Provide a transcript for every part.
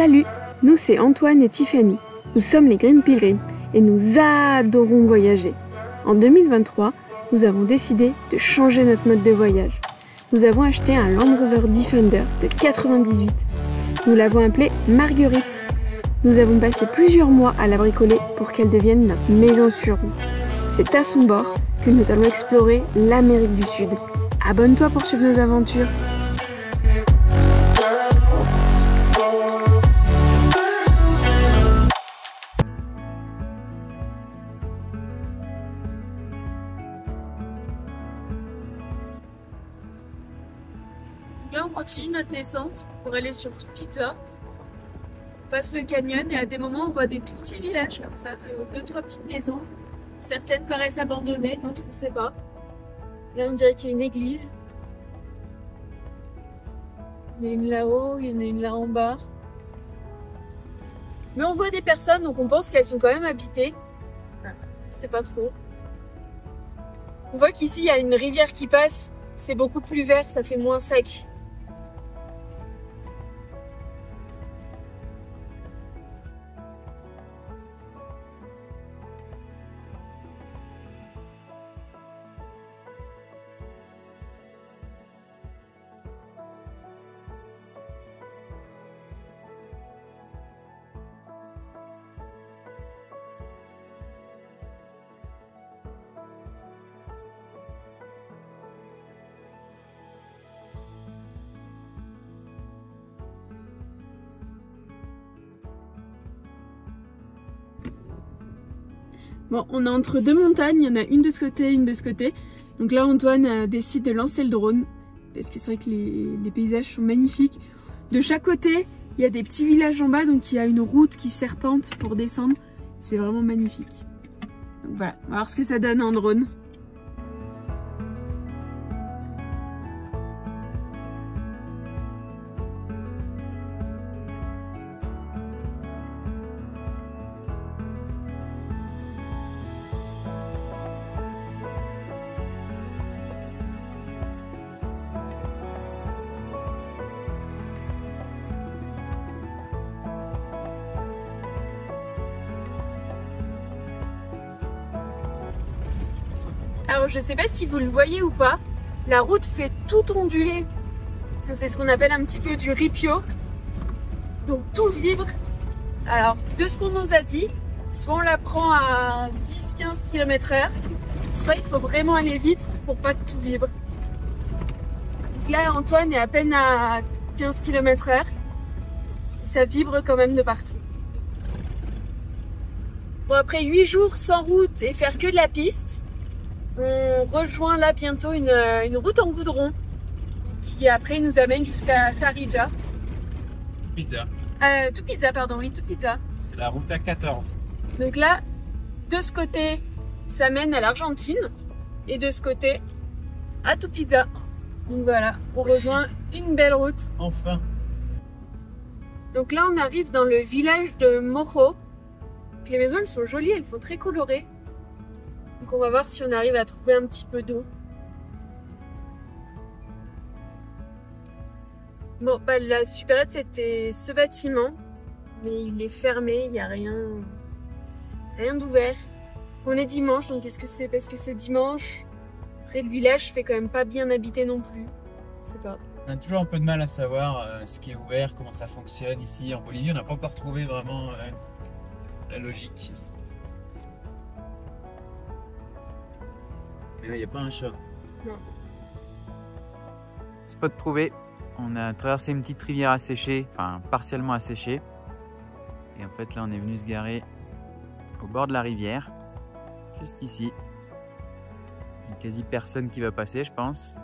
Salut, nous c'est Antoine et Tiffany. Nous sommes les Green Pilgrims et nous adorons voyager. En 2023, nous avons décidé de changer notre mode de voyage. Nous avons acheté un Land Rover Defender de 98. Nous l'avons appelé Marguerite. Nous avons passé plusieurs mois à la bricoler pour qu'elle devienne notre maison sur roue. C'est à son bord que nous allons explorer l'Amérique du Sud. Abonne-toi pour suivre nos aventures. Là, on continue notre descente pour aller sur Tupita. On passe le canyon et à des moments, on voit des tout petits villages comme ça, deux, trois petites maisons. Certaines paraissent abandonnées, d'autres on ne sait pas. Là, on dirait qu'il y a une église. Il y en a une là-haut, il y en a une là en bas. Mais on voit des personnes, donc on pense qu'elles sont quand même habitées. Je sais pas trop. On voit qu'ici, il y a une rivière qui passe. C'est beaucoup plus vert, ça fait moins sec. Bon, on est entre deux montagnes, il y en a une de ce côté, une de ce côté. Donc là, Antoine décide de lancer le drone, parce que c'est vrai que les paysages sont magnifiques. De chaque côté, il y a des petits villages en bas, donc il y a une route qui serpente pour descendre. C'est vraiment magnifique. Donc voilà, on va voir ce que ça donne en drone. Alors je sais pas si vous le voyez ou pas, la route fait tout onduler. C'est ce qu'on appelle un petit peu du ripio. Donc tout vibre. Alors de ce qu'on nous a dit, soit on la prend à 10-15 km/h, soit il faut vraiment aller vite pour pas que tout vibre. Donc là Antoine est à peine à 15 km/h. Ça vibre quand même de partout. Bon, après 8 jours sans route et faire que de la piste, on rejoint là bientôt une route en goudron qui après nous amène jusqu'à Tarija. Tupita. Tupita, pardon, oui, Tupita. C'est la route A14. Donc là, de ce côté, ça mène à l'Argentine et de ce côté, à Tupita. Donc voilà, on rejoint une belle route. Enfin. Donc là, on arrive dans le village de Morro. Les maisons, elles sont jolies, elles sont très colorées. Donc on va voir si on arrive à trouver un petit peu d'eau. Bon, bah la supérette c'était ce bâtiment, mais il est fermé, il n'y a rien d'ouvert. On est dimanche, donc est-ce que c'est parce que c'est dimanche? Après le village fait quand même pas bien habité non plus. Je sais pas. On a toujours un peu de mal à savoir ce qui est ouvert, comment ça fonctionne ici en Bolivie. On n'a pas encore trouvé vraiment la logique. Mais là, il n'y a pas un chat. Non. Spot trouvé. On a traversé une petite rivière asséchée, enfin partiellement asséchée. Et en fait là on est venu se garer au bord de la rivière, juste ici. Il n'y a quasi personne qui va passer je pense.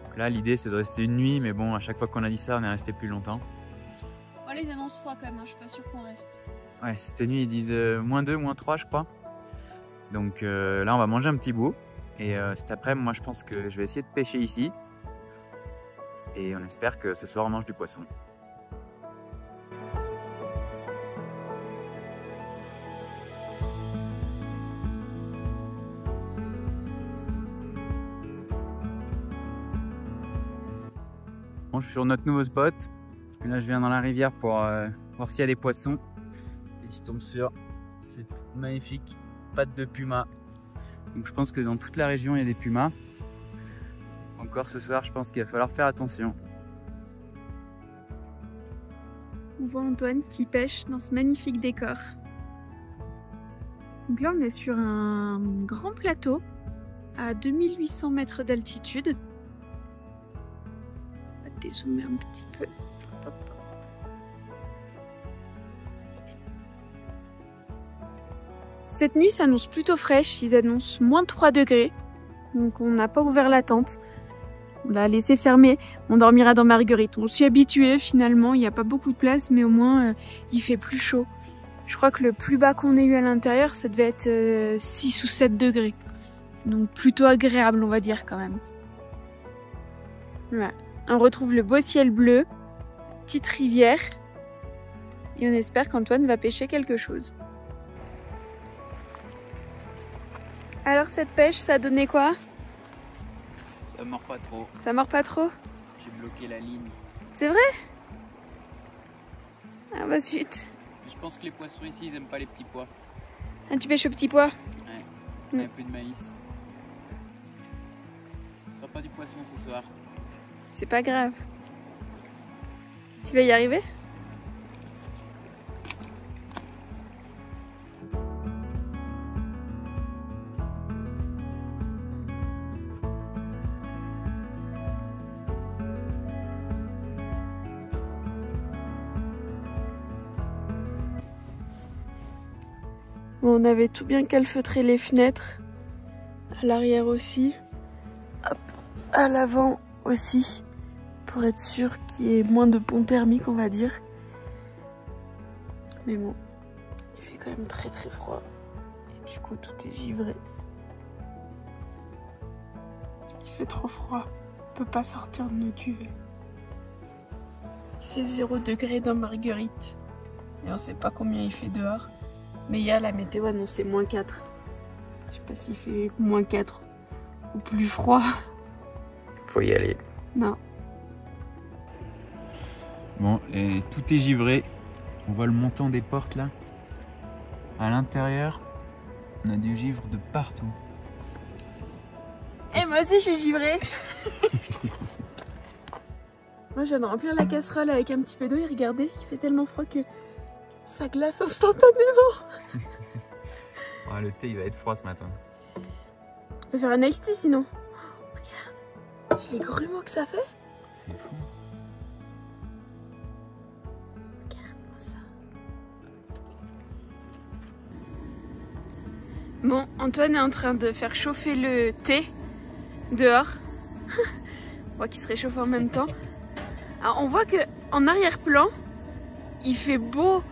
Donc là l'idée c'est de rester une nuit, mais bon à chaque fois qu'on a dit ça on est resté plus longtemps. Oh, les annonces froid quand même, hein. Je suis pas sûre qu'on reste. Ouais, cette nuit ils disent -2, -3 je crois. Donc là on va manger un petit bout. Et cet après-midi, moi je pense que je vais essayer de pêcher ici. Et on espère que ce soir on mange du poisson. Bon, je suis sur notre nouveau spot. Et là je viens dans la rivière pour voir s'il y a des poissons. Et je tombe sur cette magnifique patte de puma. Donc je pense que dans toute la région il y a des pumas. Encore ce soir je pense qu'il va falloir faire attention. On voit Antoine qui pêche dans ce magnifique décor. Donc là on est sur un grand plateau à 2800 mètres d'altitude. On va dézoomer un petit peu. Cette nuit s'annonce plutôt fraîche, ils annoncent moins 3 degrés. Donc on n'a pas ouvert la tente. On l'a laissé fermer, on dormira dans Marguerite. On s'y est habitué finalement, il n'y a pas beaucoup de place, mais au moins il fait plus chaud. Je crois que le plus bas qu'on ait eu à l'intérieur, ça devait être 6 ou 7 degrés. Donc plutôt agréable, on va dire quand même. Voilà. On retrouve le beau ciel bleu, petite rivière, et on espère qu'Antoine va pêcher quelque chose. Alors cette pêche, ça a donné quoi? Ça mord pas trop. Ça mord pas trop? J'ai bloqué la ligne. C'est vrai? Ah bah zut. Je pense que les poissons ici ils aiment pas les petits pois. Ah, tu pêches au petit pois? Ouais. Un peu de maïs. Ce sera pas du poisson ce soir. C'est pas grave. Tu vas y arriver? On avait tout bien calfeutré les fenêtres, à l'arrière aussi, hop, à l'avant aussi, pour être sûr qu'il y ait moins de pont thermique, on va dire. Mais bon, il fait quand même très très froid, et du coup tout est givré. Il fait trop froid, on peut pas sortir de nos duvets. Il fait 0 degré dans Marguerite, et on sait pas combien il fait dehors. Mais hier, la météo annonçait moins 4. Je sais pas s'il fait moins 4 ou plus froid. Faut y aller. Non. Bon, et tout est givré. On voit le montant des portes là. À l'intérieur, on a du givre de partout. Et moi aussi, je suis givrée. Moi, je viens de remplir la casserole avec un petit peu d'eau et regardez, il fait tellement froid que ça glace instantanément. Ouais, le thé il va être froid ce matin. On peut faire un iced tea sinon. Regarde les grumeaux que ça fait. C'est fou. Regarde-moi ça. Bon, Antoine est en train de faire chauffer le thé dehors. On voit qu'il se réchauffe en même temps. Alors, on voit que en arrière-plan, il fait beau.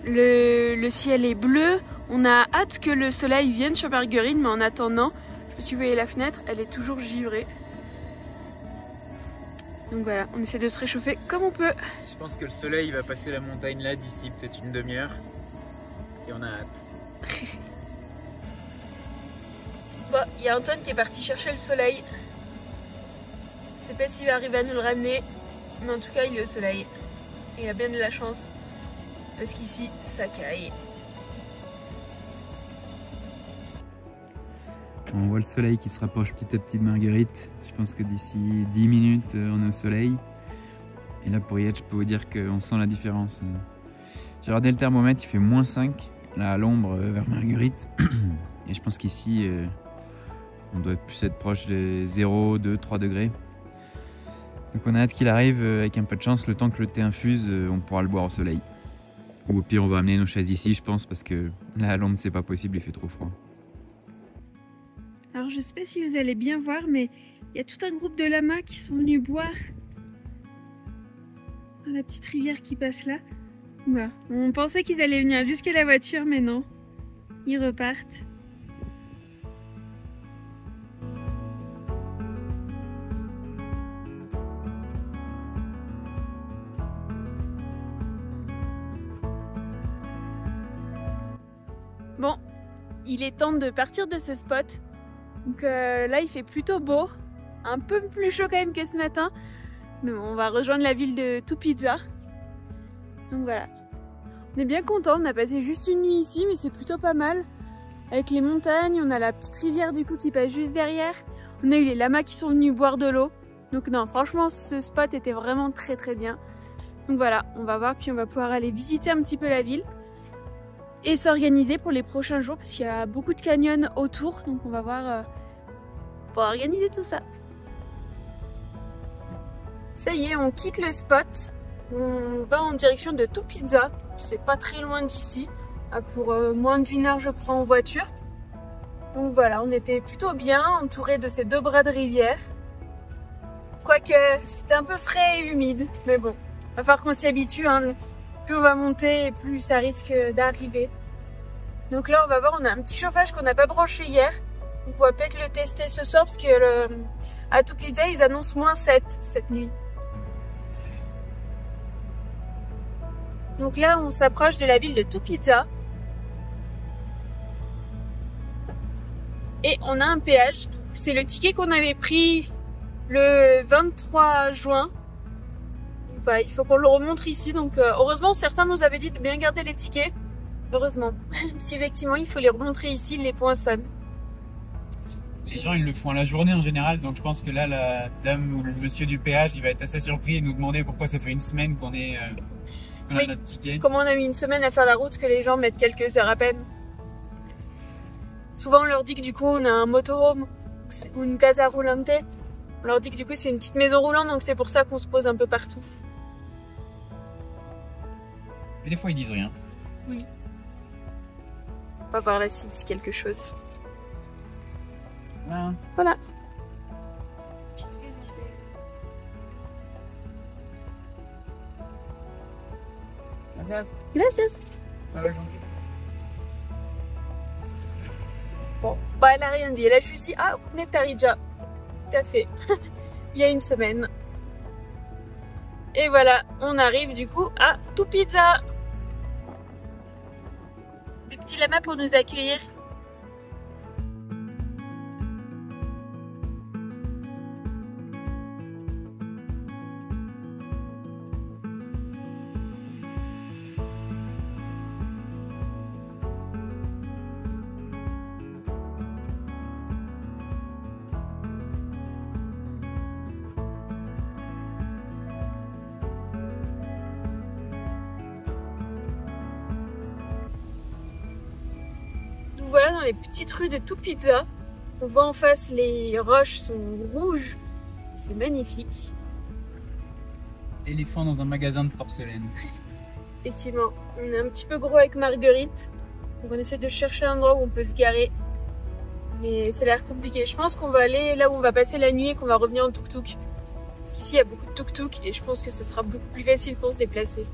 Le ciel est bleu, on a hâte que le soleil vienne sur Marguerite, mais en attendant, je me suis voyé la fenêtre, elle est toujours givrée. Donc voilà, on essaie de se réchauffer comme on peut. Je pense que le soleil va passer la montagne là d'ici peut-être une demi-heure. Et on a hâte. Bon, il y a Antoine qui est parti chercher le soleil. Je sais pas s'il va arriver à nous le ramener, mais en tout cas il est au soleil. Et il a bien de la chance. Parce qu'ici, ça caille. On voit le soleil qui se rapproche petit à petit de Marguerite. Je pense que d'ici 10 minutes, on est au soleil. Et là, pour y être, je peux vous dire qu'on sent la différence. J'ai regardé le thermomètre, il fait moins 5, là à l'ombre vers Marguerite. Et je pense qu'ici, on doit plus être proche des 0, 2, 3 degrés. Donc on a hâte qu'il arrive, avec un peu de chance, le temps que le thé infuse, on pourra le boire au soleil. Ou au pire, on va amener nos chaises ici, je pense, parce que là, à l'ombre, c'est pas possible, il fait trop froid. Alors, je sais pas si vous allez bien voir, mais il y a tout un groupe de lamas qui sont venus boire dans la petite rivière qui passe là. Voilà. On pensait qu'ils allaient venir jusqu'à la voiture, mais non. Ils repartent. Bon, il est temps de partir de ce spot. Donc là, il fait plutôt beau. Un peu plus chaud quand même que ce matin. Mais bon, on va rejoindre la ville de Tupizza. Donc voilà. On est bien content, on a passé juste une nuit ici, mais c'est plutôt pas mal. Avec les montagnes, on a la petite rivière du coup qui passe juste derrière. On a eu les lamas qui sont venus boire de l'eau. Donc non, franchement, ce spot était vraiment très très bien. Donc voilà, on va voir, puis on va pouvoir aller visiter un petit peu la ville. Et s'organiser pour les prochains jours, parce qu'il y a beaucoup de canyons autour. Donc on va voir pour organiser tout ça. Ça y est, on quitte le spot. On va en direction de Tupizza. C'est pas très loin d'ici. Pour moins d'1 heure je crois en voiture. Donc voilà, on était plutôt bien entouré de ces 2 bras de rivière. Quoique c'était un peu frais et humide, mais bon, va falloir qu'on s'y habitue, hein. Plus on va monter, plus ça risque d'arriver. Donc là on va voir, on a un petit chauffage qu'on n'a pas branché hier. Donc on va peut-être le tester ce soir parce que à Tupizza ils annoncent -7 cette nuit. Donc là on s'approche de la ville de Tupizza. Et on a un péage, c'est le ticket qu'on avait pris le 23 juin. Donc, bah, il faut qu'on le remontre ici, donc heureusement certains nous avaient dit de bien garder les tickets. Heureusement, si effectivement il faut les remontrer ici, ils les poinçonnent. Les gens ils le font à la journée en général, donc je pense que là la dame ou le monsieur du péage il va être assez surpris et nous demander pourquoi ça fait une semaine qu'on est qu'on a notre ticket. Comment on a mis une semaine à faire la route que les gens mettent quelques heures à peine. Souvent on leur dit que du coup on a un motorhome ou une casa roulante. On leur dit que du coup c'est une petite maison roulante, donc c'est pour ça qu'on se pose un peu partout. Mais des fois ils disent rien. Oui. On va voir là s'ils disent quelque chose. Voilà. Voilà. Gracias. Gracias. Bon, bah elle a rien dit. Elle a juste dit, ah, vous venez de Tarija. Tout à fait. Il y a une semaine. Et voilà, on arrive du coup à Tupizza. Des petits lamas pour nous accueillir. Voilà, dans les petites rues de Tupizza, on voit en face les roches sont rouges, c'est magnifique. Éléphant dans un magasin de porcelaine. Effectivement, on est un petit peu gros avec Marguerite, donc on essaie de chercher un endroit où on peut se garer, mais ça a l'air compliqué. Je pense qu'on va aller là où on va passer la nuit et qu'on va revenir en tuk-tuk, parce qu'ici il y a beaucoup de tuk-tuk et je pense que ce sera beaucoup plus facile pour se déplacer.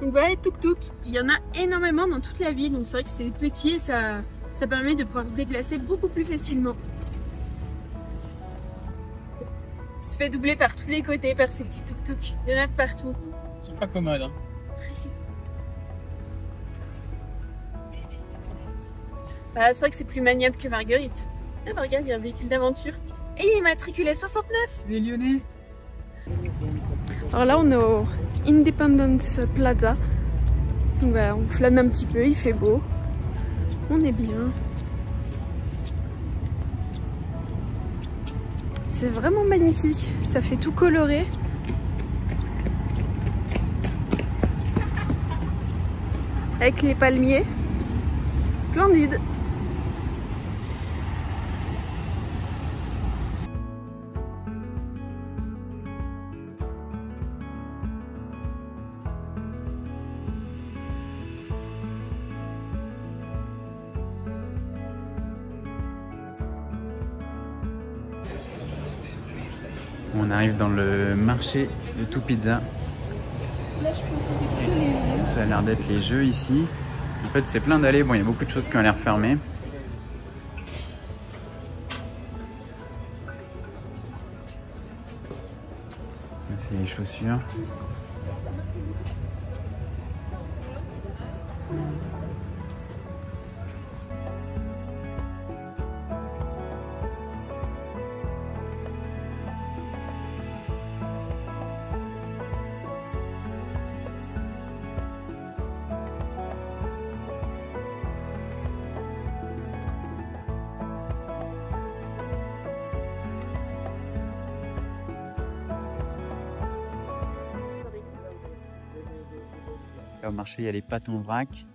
Donc voilà les tuk-tuk, il y en a énormément dans toute la ville, donc c'est vrai que c'est petit et ça permet de pouvoir se déplacer beaucoup plus facilement. On se fait doubler par tous les côtés par ces petits tuk-tuk, il y en a de partout. Ils sont pas commodes, hein. Bah, c'est vrai que c'est plus maniable que Marguerite. Ah bah regarde, il y a un véhicule d'aventure. Et il est immatriculé 69. C'est des Lyonnais. Alors là on est au Independence Plaza. Donc voilà, on flâne un petit peu, il fait beau. On est bien. C'est vraiment magnifique, ça fait tout coloré. Avec les palmiers. Splendide. On arrive dans le marché de Tupizza. Là, je pense que c'est plutôt les... Ça a l'air d'être les jeux ici. En fait, c'est plein d'allées. Bon, il y a beaucoup de choses qui ont l'air fermées. C'est les chaussures. Là, au marché, il y a les pâtes en vrac.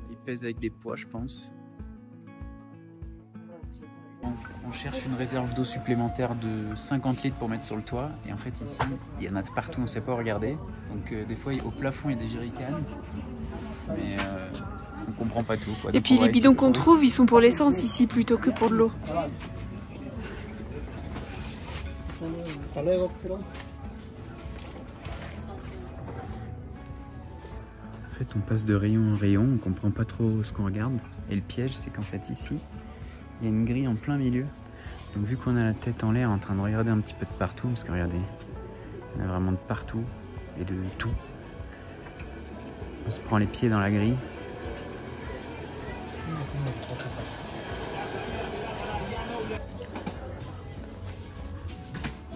Il pèse avec des poids, je pense. On cherche une réserve d'eau supplémentaire de 50 litres pour mettre sur le toit. Et en fait, ici, il y en a de partout, on ne sait pas regarder. Donc, des fois, au plafond, il y a des jerrycans. Mais on comprend pas tout, quoi. Et puis, les bidons qu'on trouve, ils sont pour l'essence ici plutôt que pour de l'eau. En fait, on passe de rayon en rayon, on comprend pas trop ce qu'on regarde. Et le piège, c'est qu'en fait, ici, il y a une grille en plein milieu. Donc vu qu'on a la tête en l'air en train de regarder un petit peu de partout, parce que regardez, il y en a vraiment de partout et de tout. On se prend les pieds dans la grille.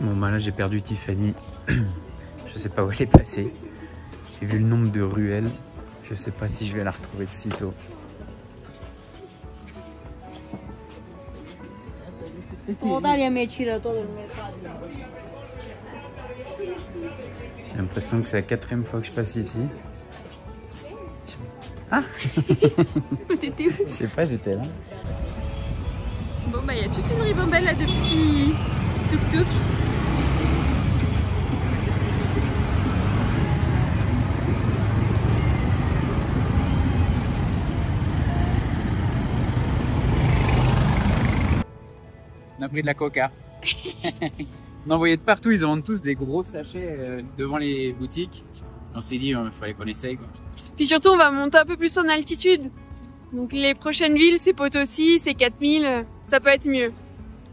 Bon bah là j'ai perdu Tiffany. Je sais pas où elle est passée. J'ai vu le nombre de ruelles. Je sais pas si je vais la retrouver de sitôt. J'ai l'impression que c'est la 4e fois que je passe ici. Ah. T'étais où? Je sais pas, j'étais là. Bon bah il y a toute une ribambelle là de petits tuk-tuk. On a pris de la coca. On en voyait de partout, ils en vendent tous des gros sachets devant les boutiques. On s'est dit, il fallait qu'on essaye, quoi. Puis surtout on va monter un peu plus en altitude. Donc les prochaines villes c'est Potosi, c'est 4000, ça peut être mieux.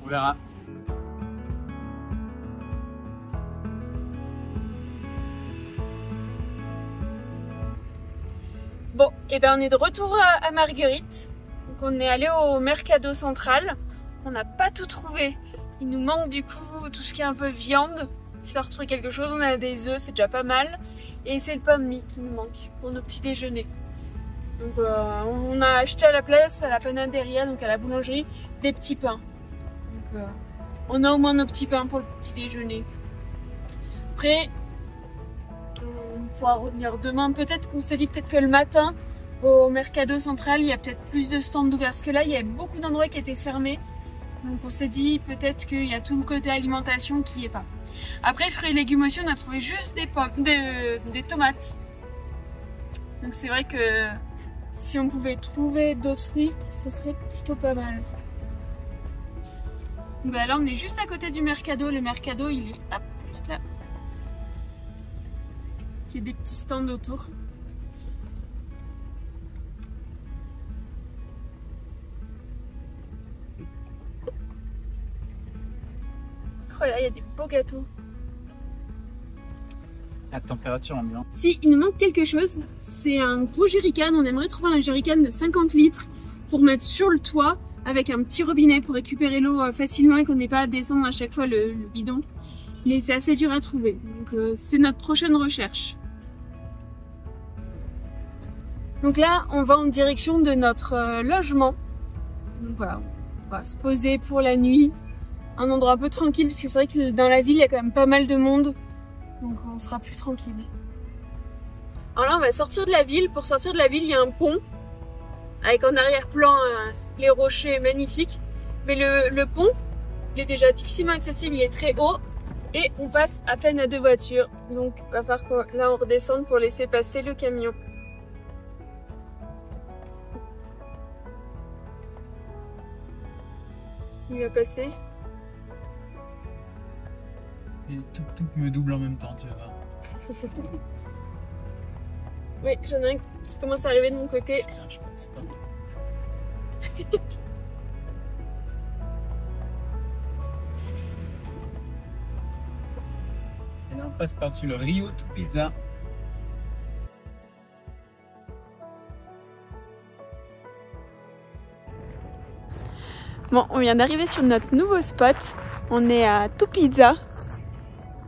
On verra. Bon, et ben on est de retour à Marguerite. Donc on est allé au Mercado Central. On n'a pas tout trouvé. Il nous manque du coup tout ce qui est un peu viande. Si on a retrouvé quelque chose, on a des œufs, c'est déjà pas mal. Et c'est le pain de mie qui nous manque pour nos petits déjeuners. Donc on a acheté à la place, à la panaderia, donc à la boulangerie, des petits pains. Donc on a au moins nos petits pains pour le petit déjeuner. Après, on pourra revenir demain. Peut-être qu'on s'est dit peut-être que le matin, au Mercado Central, il y a peut-être plus de stands ouverts. Parce que là, il y a beaucoup d'endroits qui étaient fermés. Donc on s'est dit peut-être qu'il y a tout le côté alimentation qui n'y est pas. Après, fruits et légumes aussi, on a trouvé juste des pommes, des tomates. Donc c'est vrai que si on pouvait trouver d'autres fruits, ce serait plutôt pas mal. Bah là, on est juste à côté du Mercado. Le Mercado, il est hop, juste là. Il y a des petits stands autour. Oh là, il y a des beaux gâteaux. La température ambiante. Si, il nous manque quelque chose. C'est un gros jerrycan. On aimerait trouver un jerrycan de 50 litres pour mettre sur le toit avec un petit robinet pour récupérer l'eau facilement et qu'on n'ait pas à descendre à chaque fois le bidon. Mais c'est assez dur à trouver. Donc c'est notre prochaine recherche. Donc là, on va en direction de notre logement. Donc voilà, on va se poser pour la nuit. Un endroit un peu tranquille, parce que c'est vrai que dans la ville, il y a quand même pas mal de monde. Donc on sera plus tranquille. Alors là, on va sortir de la ville. Pour sortir de la ville, il y a un pont. Avec en arrière-plan les rochers magnifiques. Mais le pont, il est déjà difficilement accessible, il est très haut. Et on passe à peine à 2 voitures. Donc il va falloir que là on redescende pour laisser passer le camion. Il va passer. Et tout me double en même temps, tu vois. Oui, j'en ai un qui commence à arriver de mon côté. Putain, je pense pas. Et là, on passe par-dessus le Rio Tupizza. Bon, on vient d'arriver sur notre nouveau spot. On est à Tupizza.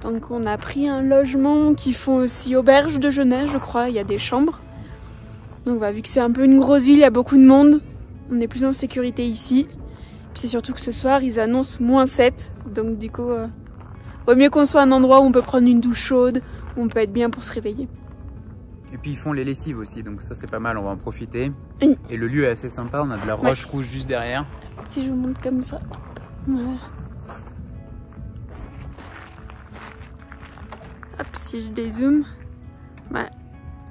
Donc on a pris un logement qui font aussi auberge de jeunesse, je crois. Il y a des chambres. Donc vu que c'est un peu une grosse ville, il y a beaucoup de monde. On est plus en sécurité ici. C'est surtout que ce soir, ils annoncent -7. Donc du coup, vaut mieux qu'on soit à un endroit où on peut prendre une douche chaude, où on peut être bien pour se réveiller. Et puis ils font les lessives aussi, donc ça c'est pas mal, on va en profiter. Oui. Et le lieu est assez sympa, on a de la roche rouge juste derrière. Si je vous montre comme ça. Voilà. Hop, si je dézoome. Voilà.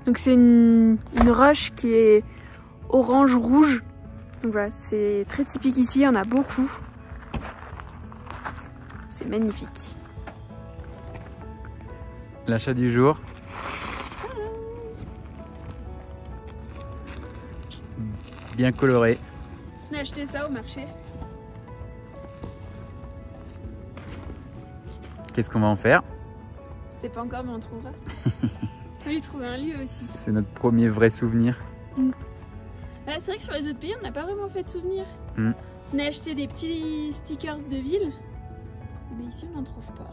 Donc c'est une roche qui est orange-rouge. Donc voilà, c'est très typique ici, il y en a beaucoup. C'est magnifique. L'achat du jour. Bien coloré. On a acheté ça au marché. Qu'est-ce qu'on va en faire? C'est pas encore, mais on trouvera. On va lui trouver un lieu aussi. C'est notre premier vrai souvenir. Ah, c'est vrai que sur les autres pays, on n'a pas vraiment fait de souvenirs. On a acheté des petits stickers de ville, mais ici on n'en trouve pas.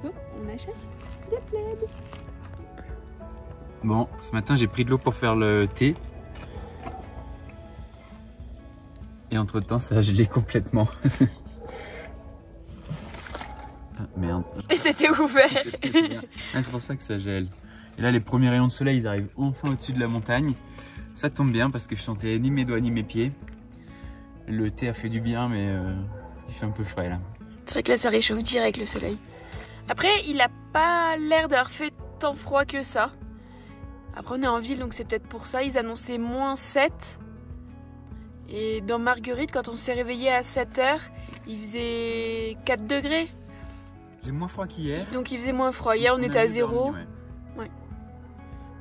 Donc on achète des plaids. Bon, ce matin j'ai pris de l'eau pour faire le thé. Et entre temps ça a gelé complètement. Ah, merde. Et c'était ouvert. C'est pour ça que ça gèle. Et là les premiers rayons de soleil ils arrivent enfin au-dessus de la montagne. Ça tombe bien parce que je sentais ni mes doigts ni mes pieds. Le thé a fait du bien mais il fait un peu frais là. C'est vrai que là ça réchauffe direct le soleil. Après il a pas l'air d'avoir fait tant froid que ça. Après on est en ville donc c'est peut-être pour ça. Ils annonçaient -7. Et dans Marguerite quand on s'est réveillé à 7 h, il faisait 4 degrés. Il faisait moins froid qu'hier. Donc il faisait moins froid. Hier on était à 0. Ouais.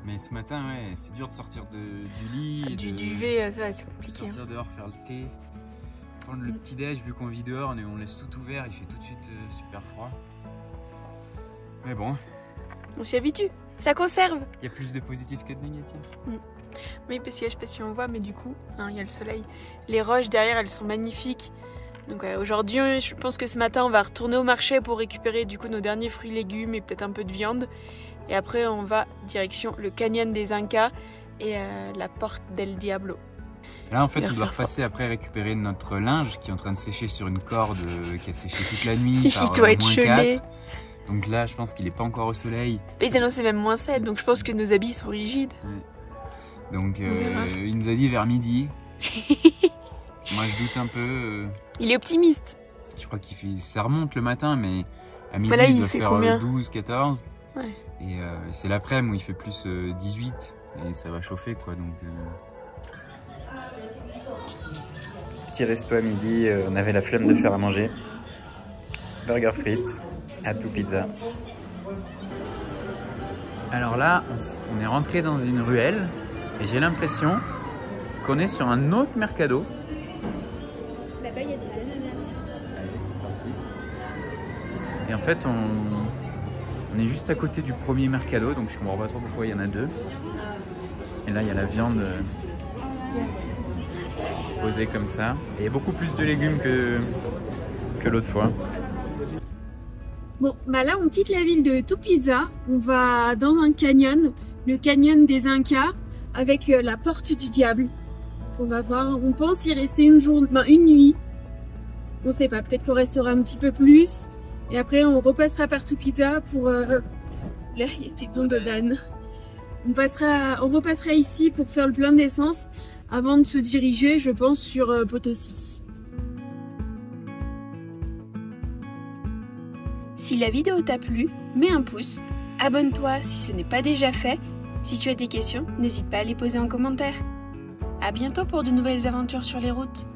Mais ce matin, ouais, c'est dur de sortir du lit. Du duvet, c'est compliqué. Sortir dehors, faire le thé. Prendre le petit déj, vu qu'on vit dehors, on laisse tout ouvert, il fait tout de suite super froid. Mais bon. On s'y habitue. Ça conserve. Il y a plus de positifs que de négatifs. Oui, parce que je sais pas si on voit, mais du coup, il y a le soleil. Les roches derrière, elles sont magnifiques. Donc aujourd'hui, je pense que ce matin, on va retourner au marché pour récupérer du coup nos derniers fruits et légumes et peut-être un peu de viande. Et après, on va direction le canyon des Incas et la porte del Diablo. Là, en fait, on doit repasser après récupérer notre linge qui est en train de sécher sur une corde qui a séché toute la nuit. Il doit être gelé. Donc là, je pense qu'il n'est pas encore au soleil. Mais ils annonçaient même -7, donc je pense que nos habits sont rigides. Ouais. Donc, il nous a dit vers midi. Moi, je doute un peu. Il est optimiste. Je crois qu'il fait... Ça remonte le matin, mais à midi, là, il il doit fait faire combien 12, 14. Ouais. Et c'est l'après-midi où il fait plus 18 et ça va chauffer quoi donc. Petit resto à midi, on avait la flemme de faire à manger. Burger frites, Atout Pizza. Alors là, on est rentré dans une ruelle et j'ai l'impression qu'on est sur un autre mercado. Là-bas, il y a des ananas. Allez, c'est parti. Et en fait, on est juste à côté du premier mercado, donc je comprends pas trop pourquoi il y en a deux. Et là, il y a la viande posée comme ça. Et il y a beaucoup plus de légumes que l'autre fois. Bon, bah là, on quitte la ville de Tupizza. On va dans un canyon, le canyon des Incas, avec la porte du diable. On va voir, on pense y rester une nuit. On sait pas, peut-être qu'on restera un petit peu plus. Et après, on repassera par Tupizza pour... Là, il y a des bons de Dan. On repassera ici pour faire le plein d'essence avant de se diriger, je pense, sur Potosi. Si la vidéo t'a plu, mets un pouce, abonne-toi si ce n'est pas déjà fait. Si tu as des questions, n'hésite pas à les poser en commentaire. À bientôt pour de nouvelles aventures sur les routes.